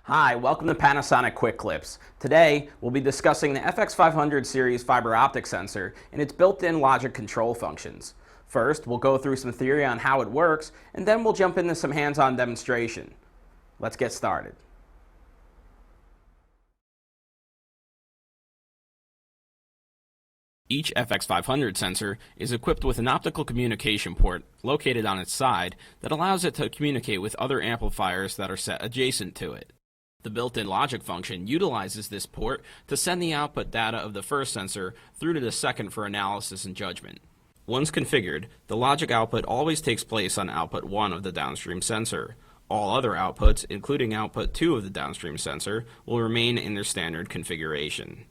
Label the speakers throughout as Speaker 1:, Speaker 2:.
Speaker 1: Hi, welcome to Panasonic Quick Clips. Today, we'll be discussing the FX-500 series fiber optic sensor and its built-in logic control functions. First, we'll go through some theory on how it works, and then we'll jump into some hands-on demonstration. Let's get started.
Speaker 2: Each FX-500 sensor is equipped with an optical communication port located on its side that allows it to communicate with other amplifiers that are set adjacent to it. The built-in logic function utilizes this port to send the output data of the first sensor through to the second for analysis and judgment. Once configured, the logic output always takes place on output 1 of the downstream sensor. All other outputs, including output 2 of the downstream sensor, will remain in their standard configuration.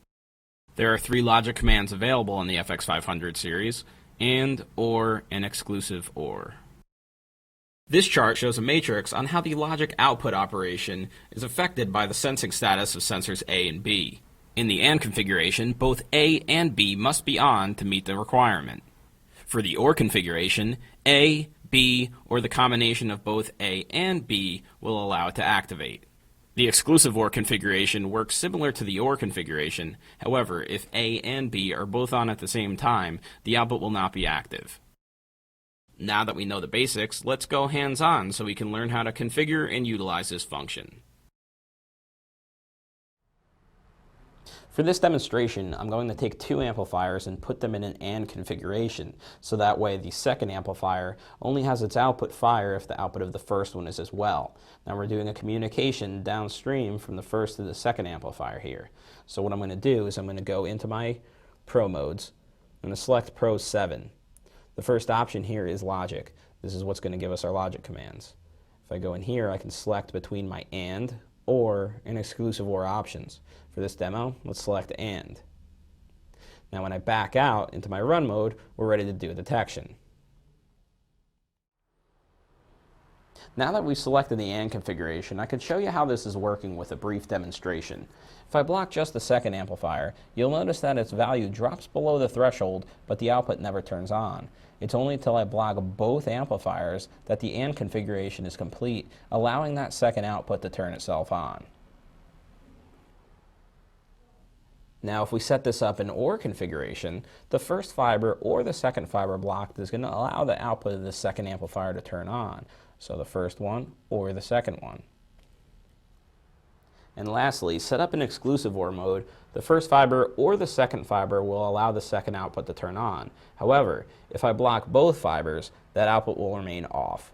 Speaker 2: There are 3 logic commands available in the FX-500 series: AND, OR, and exclusive OR. This chart shows a matrix on how the logic output operation is affected by the sensing status of sensors A and B. In the AND configuration, both A and B must be on to meet the requirement. For the OR configuration, A, B, or the combination of both A and B will allow it to activate. The exclusive OR configuration works similar to the OR configuration. However, if A and B are both on at the same time, the output will not be active. Now that we know the basics, let's go hands-on so we can learn how to configure and utilize this function.
Speaker 1: For this demonstration, I'm going to take 2 amplifiers and put them in an AND configuration, so that way the second amplifier only has its output fire if the output of the first one is as well. Now we're doing a communication downstream from the first to the second amplifier here. So what I'm going to do is I'm going to go into my Pro modes. I'm going to select Pro 7. The first option here is logic. This is what's going to give us our logic commands. If I go in here, I can select between my AND, OR, and exclusive OR options. For this demo, let's select AND. Now when I back out into my run mode, we're ready to do a detection. Now that we've selected the AND configuration, I can show you how this is working with a brief demonstration. If I block just the second amplifier, you'll notice that its value drops below the threshold, but the output never turns on. It's only until I block both amplifiers that the AND configuration is complete, allowing that second output to turn itself on. Now if we set this up in OR configuration, the first fiber or the second fiber blocked is going to allow the output of the second amplifier to turn on. So the first one or the second one. And lastly, set up in exclusive OR mode, the first fiber or the second fiber will allow the second output to turn on. However, if I block both fibers, that output will remain off.